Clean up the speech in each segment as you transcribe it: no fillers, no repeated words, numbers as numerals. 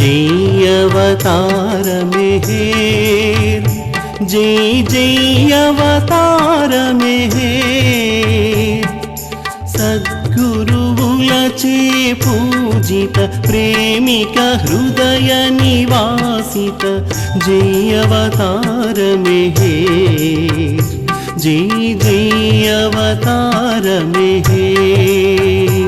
जय अवतार मेहेर, जय जय अवतार मेहेर। सद्गुरुवुलचे पूजित प्रेमिक हृदय निवासित जय अवतार मेहेर, जय जय अवतार मेहेर।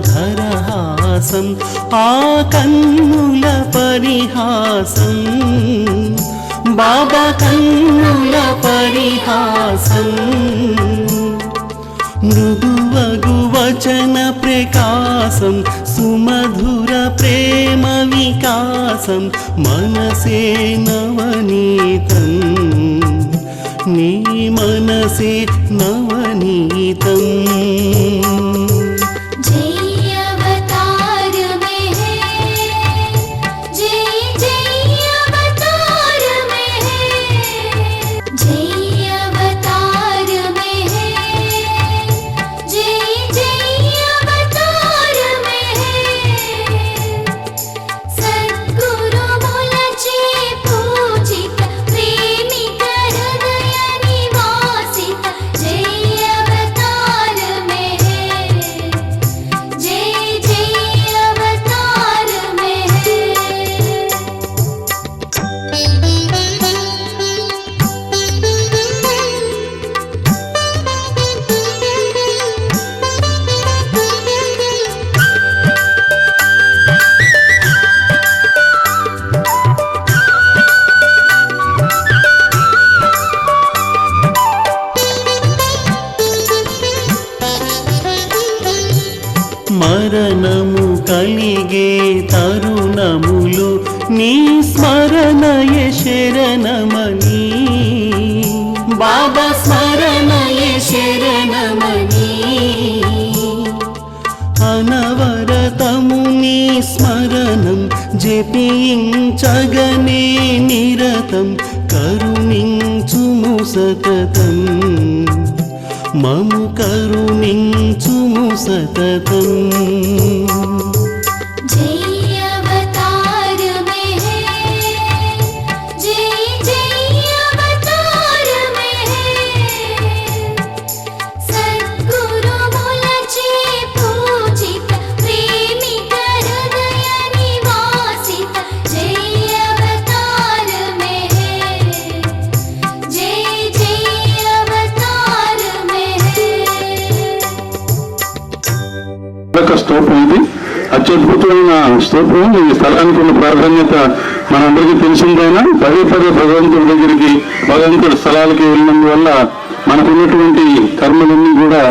वदनाधरहासं आकन्नुल परिहासं बाबा कन्नुल परिहासं मृदुवगु वचन प्रकाशं सुमधुर प्रेम विकासं मनसे नवनीतं नी मनसे नवनीतं। మరణము కలిగే తరుణములు నీ స్మరణయే శరణమని బాబా స్మరణయే శరణమని అనవరతము నీ స్మరణం జపించగనే నిరతం కరుణించుము సతతం మము కరుణించుము సతతం। స్తోత్రం ఇది అత్యద్భుతమైన స్తోత్రం। ఈ స్థలానికి ఉన్న ప్రాధాన్యత మనందరికీ తెలిసిందైనా పదే పదే భగవంతుడి దగ్గరికి భగవంతుడి స్థలాలకి వెళ్ళినందువల్ల మనకున్నటువంటి కర్మలన్నీ కూడా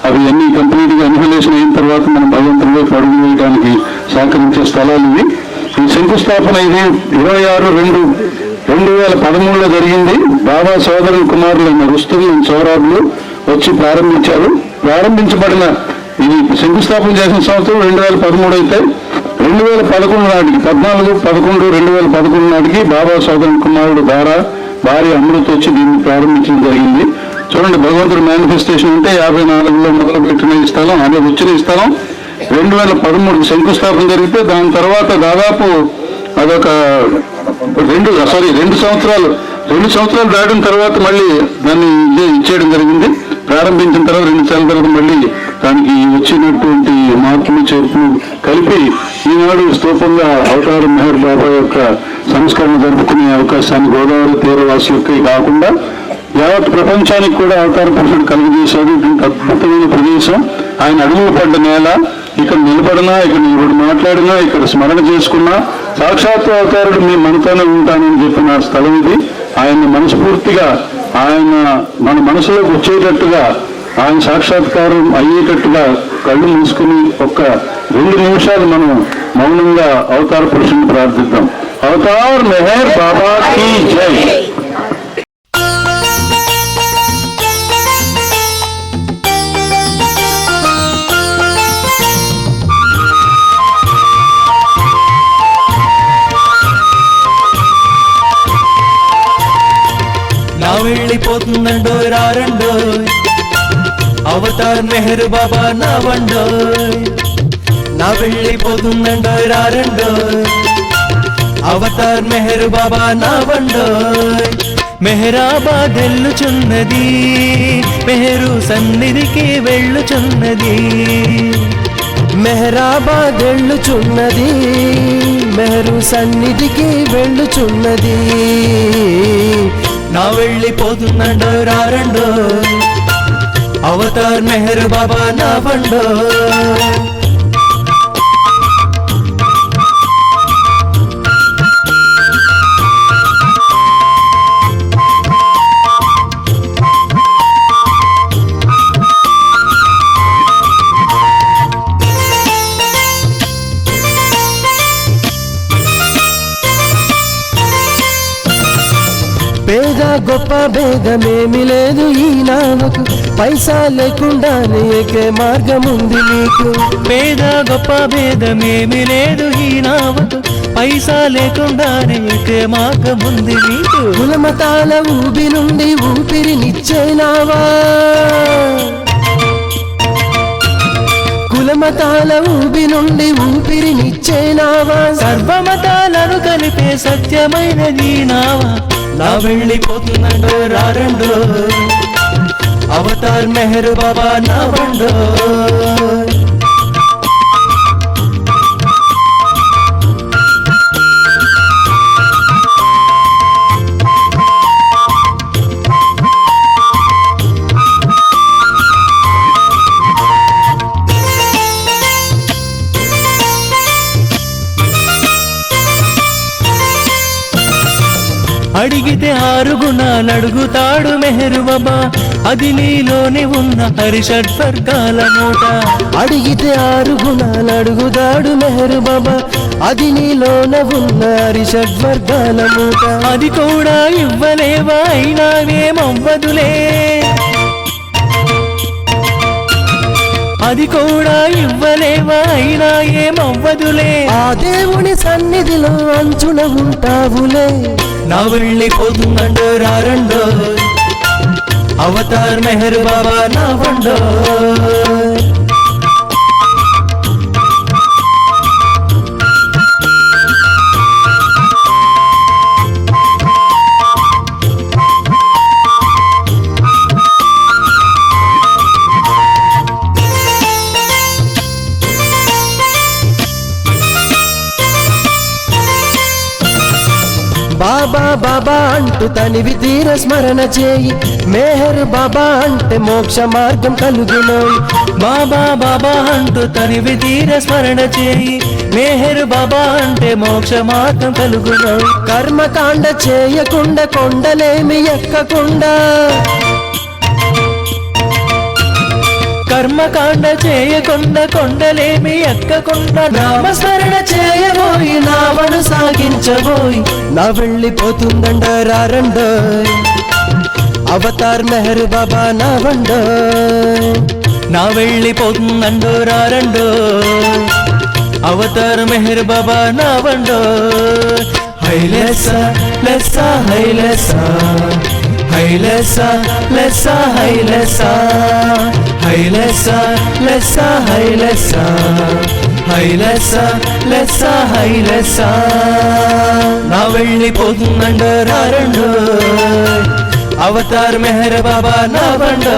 అవి అన్ని కంప్లీట్గా అన్హలేషన్ అయిన తర్వాత మనం భగవంతుడి వైపు అడుగు వేయడానికి సహకరించే స్థలాలు ఇవి। ఈ శంకుస్థాపన ఇది 26/2/2013లో జరిగింది। బాబా సోదరుని కుమారులైన రుస్తుం సౌరాబులు వచ్చి ప్రారంభించారు। ప్రారంభించబడిన ఇది శంకుస్థాపన చేసిన సంవత్సరం 2013 అయితే 2011 నాటికి 14/11/2011 నాటికి బాబా సోదరుని కుమారుడు భార్య అమృత వచ్చి దీన్ని ప్రారంభించడం జరిగింది। చూడండి భగవంతుడి మేనిఫెస్టేషన్ అంటే 54లో మొదలుపెట్టిన ఈ స్థలం అదే వచ్చిన ఈ స్థలం 2013 శంకుస్థాపన జరిగితే దాని తర్వాత దాదాపు అదొక 2 సంవత్సరాలు దాటిన తర్వాత మళ్ళీ దాన్ని ఇచ్చేయడం జరిగింది। ప్రారంభించిన తర్వాత 2 సంవత్సరాల తర్వాత మళ్ళీ దానికి వచ్చినటువంటి మార్పులు చేర్పులు కలిపి ఈనాడు స్తూపంగా అవతార మెహర్ బాబా యొక్క సంస్కరణ జరుపుకునే అవకాశాన్ని గోదావరి తీరవాసులకి కాకుండా యావత్ ప్రపంచానికి కూడా అవతార పురుషుడు కలుగజేశాడు. ఇటువంటి అద్భుతమైన ప్రదేశం, ఆయన అడుగులు పడ్డ నేల. ఇక్కడ నిలబడినా, ఇక్కడ ఇప్పుడు మాట్లాడినా, ఇక్కడ స్మరణ చేసుకున్నా సాక్షాత్ అవతారుడు మీ మనతోనే ఉంటానని చెప్పిన స్థలం ఇది. ఆయన మనస్ఫూర్తిగా ఆయన మన మనసులోకి వచ్చేటట్టుగా, ఆయన సాక్షాత్కారం అయ్యేటట్టుగా కళ్ళు మూసుకుని ఒక్క 2 నిమిషాలు మనం మౌనంగా అవతార పురుషుని ప్రార్థిద్దాం. అవతార్ మెహర్ బాబా కీ జై. నా వెళ్ళిపోతుందండో రారండో అవతార్ మెహర్ బాబా నా వండో. నా వెళ్ళిపోతుందండో రారండో అవతార్ మెహర్ బాబా నా వండో. మెహరాబాద్ వెళ్ళుచున్నది, మెహరు సన్నిధికి వెళ్ళుచున్నది. మెహరాబాద్ వెళ్ళుచున్నది, మెహరు సన్నిధికి వెళ్ళుచున్నది. నా వెళ్ళిపోతుందండో రారండో అవతార్ మెహర్ బాబా నా వండో. పేద గొప్ప భేదమేమి లేదు ఈ నావకు, పైసా లేకుండానే ఎక్కే మార్గం ఉంది నీకు. పేద గొప్ప భేదమేమి లేదు ఈ నావకు, పైసా లేకుండానే ఎక్కే మార్గం ఉంది నీకు. కులమతాల ఊబి నుండి ఊపిరినిచ్చే నావా, కులమతాల ఊబి నుండి ఊపిరినిచ్చే నావా. సర్వమతాలను కలిపే సత్యమైనది నావా. నా వెళ్ళిపోతుందండో రారండో అవతార్ మెహర్ బాబా నా వండో. అడిగితే 6 గుణాలు అడుగుతాడు మెహర్ బాబా, అది నీలోనే ఉన్న హరిషడ్వర్గాల మూట. అడిగితే 6 గుణాలు అడుగుతాడు మెహర్ బాబా, అది నీలోన ఉన్న హరిషడ్వర్గాల మూట. అది కూడా ఇవ్వలేవా అయినావేమవ్వదులే, అది కూడా ఇవ్వలేవా అయినా ఏమవ్వదులే. ఆ దేవుని సన్నిధిలో అంచున ఉంటావులే. నా వెళ్ళిపోతుందండో రారండో అవతార్ మెహర్ బాబా నా వండో. బాబా బాబా అంటూ తనివి తీర స్మరణ చేయి, మెహర్ బాబా అంటే మోక్ష మార్గం కలుగునోయ్. బాబా బాబా అంటూ తనివి తీర స్మరణ చేయి, మెహర్ బాబా అంటే మోక్ష మార్గం కలుగును. కర్మకాండ చేయకుండా కొండలేమి ఎక్కకుండా, కర్మకాండ చేయకుండా కొండలేమి ఎక్కకుండా, నామస్మరణ చేయబోయి నావను సాగించబోయి. నా వెళ్ళిపోతుందండ రారండో అవతార్ మెహర్ బాబా నా వండో. నా వెళ్ళిపోతుందండో రారండో అవతార్ మెహర్ బాబా నా వండో. హైలెసా లెస్సా హైలెసా, హైలెసా లెస్సా హైలెసా, హైలెసా లెస్సా హైలెసా, హైలెసా లెస్సా హైలెసా. నా వెళ్ళిపోతుందండో రారండో అవతార్ మెహర్ బాబా నా వండో.